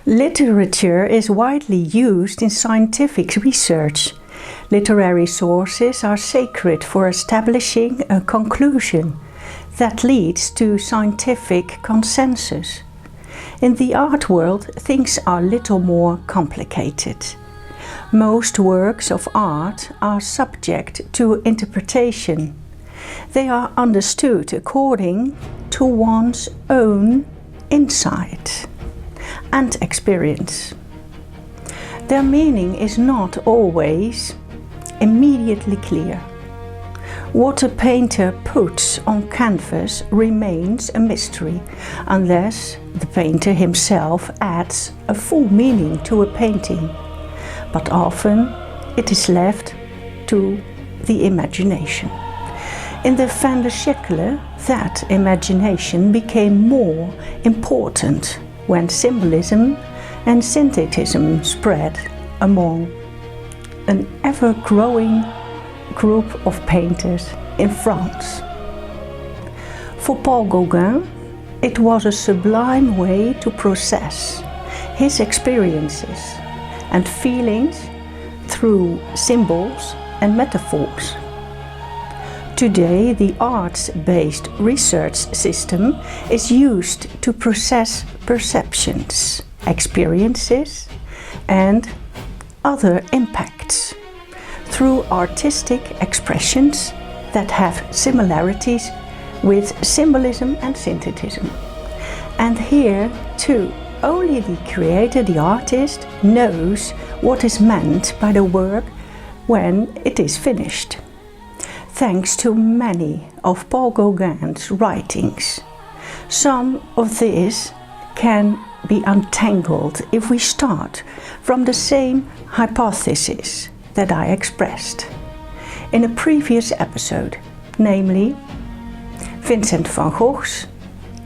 Literature is widely used in scientific research. Literary sources are sacred for establishing a conclusion that leads to scientific consensus. In the art world, things are little more complicated. Most works of art are subject to interpretation. They are understood according to one's own insight and experience. Their meaning is not always immediately clear. What a painter puts on canvas remains a mystery unless the painter himself adds a full meaning to a painting, but often it is left to the imagination. In the Fin de Siècle, that imagination became more important when symbolism and synthetism spread among an ever-growing group of painters in France. For Paul Gauguin, it was a sublime way to process his experiences and feelings through symbols and metaphors. Today, the arts-based research system is used to process perceptions, experiences, and other impacts through artistic expressions that have similarities with symbolism and synthetism. And here, too, only the creator, the artist, knows what is meant by the work when it is finished. Thanks to many of Paul Gauguin's writings, some of this can be untangled if we start from the same hypothesis that I expressed in a previous episode, namely, Vincent van Gogh's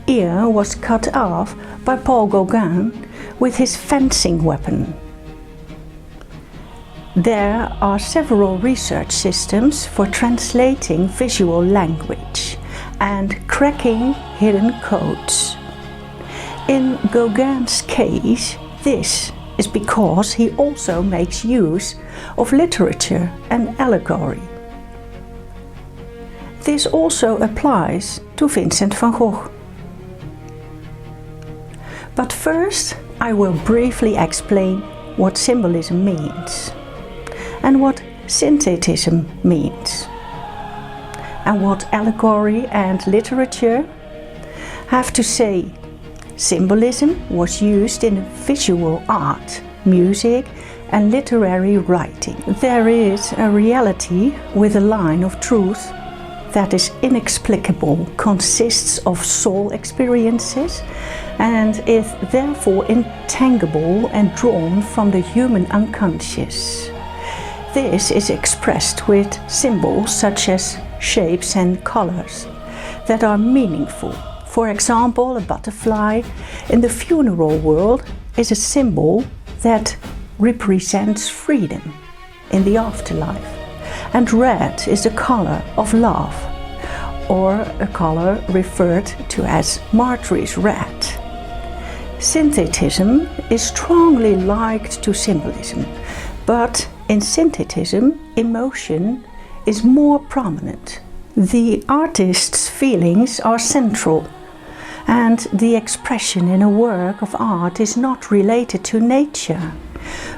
ear was cut off by Paul Gauguin with his fencing weapon. There are several research systems for translating visual language and cracking hidden codes. In Gauguin's case, this is because he also makes use of literature and allegory. This also applies to Vincent van Gogh. But first, I will briefly explain what symbolism means, and what synthetism means, and what allegory and literature have to say. Symbolism was used in visual art, music, and literary writing. There is a reality with a line of truth that is inexplicable, consists of soul experiences, and is therefore intangible and drawn from the human unconscious. This is expressed with symbols such as shapes and colors that are meaningful. For example, a butterfly in the funeral world is a symbol that represents freedom in the afterlife, and red is the color of love, or a color referred to as martyrs' red. Synthetism is strongly likened to symbolism, but in synthetism, emotion is more prominent. The artist's feelings are central, and the expression in a work of art is not related to nature,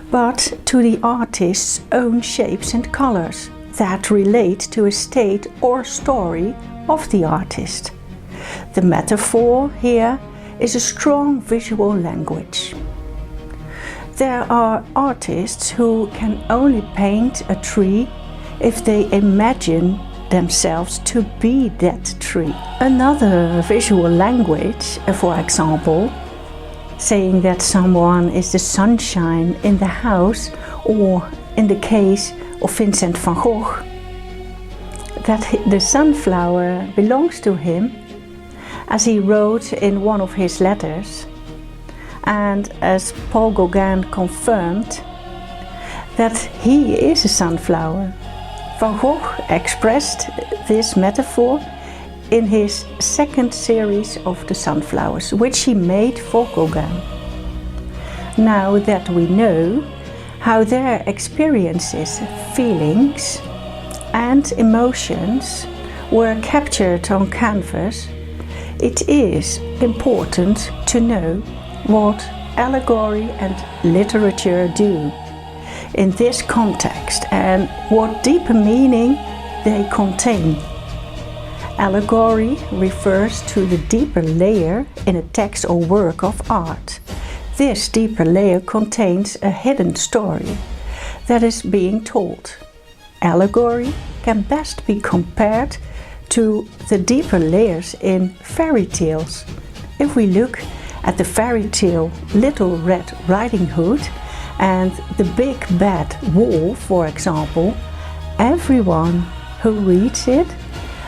but to the artist's own shapes and colors that relate to a state or story of the artist. The metaphor here is a strong visual language. There are artists who can only paint a tree if they imagine themselves to be that tree. Another visual language, for example, saying that someone is the sunshine in the house, or in the case of Vincent van Gogh, that the sunflower belongs to him, as he wrote in one of his letters, and as Paul Gauguin confirmed, that he is a sunflower. Van Gogh expressed this metaphor in his second series of the sunflowers, which he made for Gauguin. now that we know how their experiences, feelings and emotions were captured on canvas, it is important to know what allegory and literature do in this context and what deeper meaning they contain. Allegory refers to the deeper layer in a text or work of art. This deeper layer contains a hidden story that is being told. Allegory can best be compared to the deeper layers in fairy tales. If we look at the fairy tale Little Red Riding Hood and the Big Bad Wolf, for example, everyone who reads it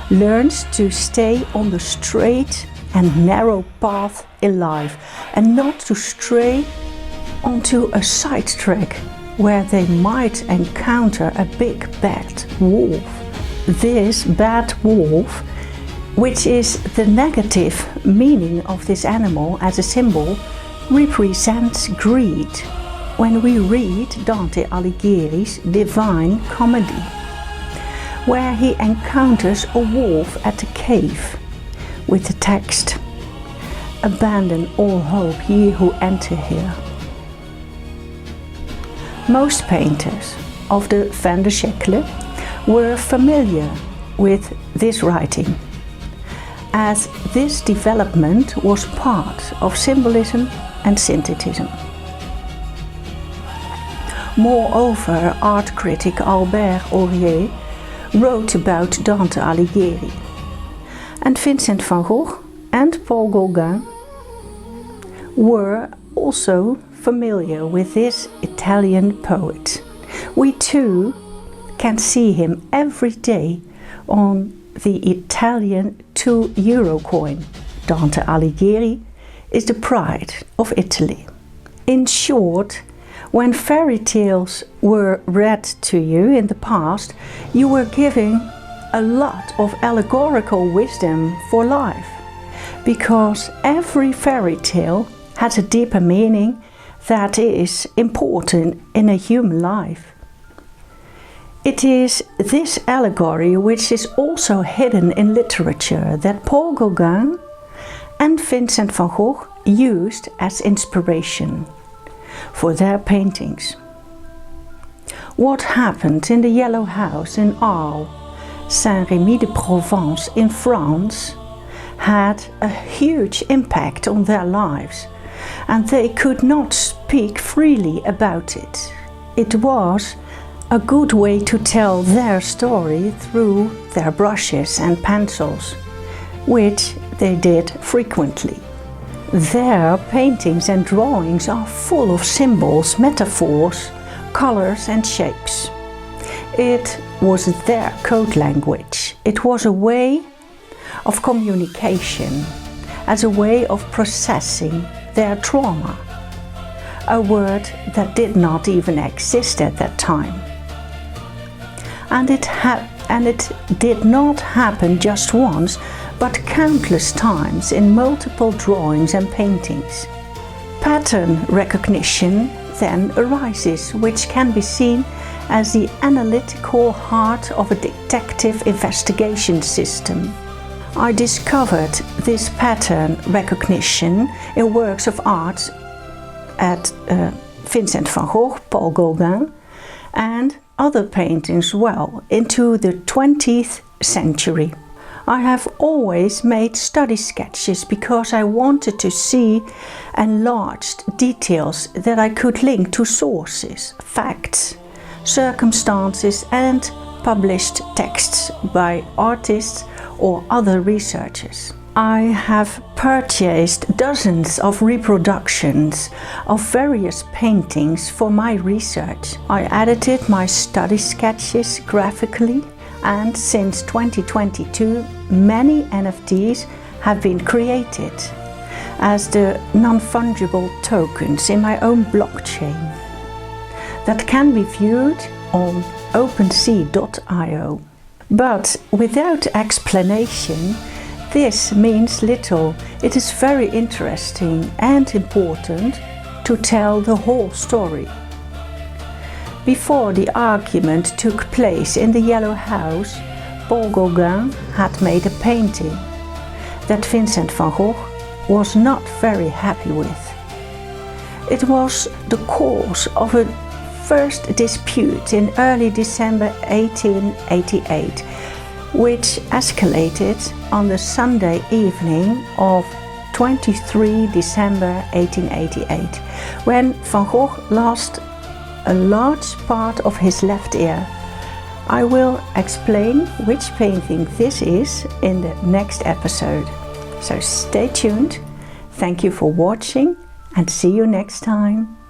learns to stay on the straight and narrow path in life and not to stray onto a side track where they might encounter a big bad wolf. This bad wolf, which is the negative meaning of this animal as a symbol, represents greed when we read Dante Alighieri's Divine Comedy, where he encounters a wolf at a cave with the text, "Abandon all hope, ye who enter here." Most painters of the Fin de Siècle were familiar with this writing, as this development was part of Symbolism and Synthetism. Moreover, art critic Albert Aurier wrote about Dante Alighieri, and Vincent van Gogh and Paul Gauguin were also familiar with this Italian poet. We too can see him every day on the Italian €2 coin. Dante Alighieri is the pride of Italy. In short, when fairy tales were read to you in the past, you were giving a lot of allegorical wisdom for life, because every fairy tale has a deeper meaning that is important in a human life. It is this allegory which is also hidden in literature that Paul Gauguin and Vincent van Gogh used as inspiration for their paintings. What happened in the Yellow House in Arles, Saint-Rémy-de-Provence in France, had a huge impact on their lives, and they could not speak freely about it. It was a good way to tell their story through their brushes and pencils, which they did frequently. Their paintings and drawings are full of symbols, metaphors, colors and shapes. It was their code language. It was a way of communication, as a way of processing their trauma, a word that did not even exist at that time. And it did not happen just once, but countless times in multiple drawings and paintings. Pattern recognition then arises, which can be seen as the analytical heart of a detective investigation system. I discovered this pattern recognition in works of art at Vincent van Gogh, Paul Gauguin, and other paintings well into the 20th century. I have always made study sketches because I wanted to see enlarged details that I could link to sources, facts, circumstances and published texts by artists or other researchers. I have purchased dozens of reproductions of various paintings for my research. I edited my study sketches graphically, and since 2022 many NFTs have been created as the Non-Fungible Tokens in my own blockchain that can be viewed on OpenSea.io. But without explanation, this means little. It is very interesting and important to tell the whole story. Before the argument took place in the Yellow House, Paul Gauguin had made a painting that Vincent van Gogh was not very happy with. It was the cause of a first dispute in early December 1888, which escalated on the Sunday evening of 23 December 1888, when Van Gogh lost a large part of his left ear. I will explain which painting this is in the next episode. So stay tuned. Thank you for watching and see you next time.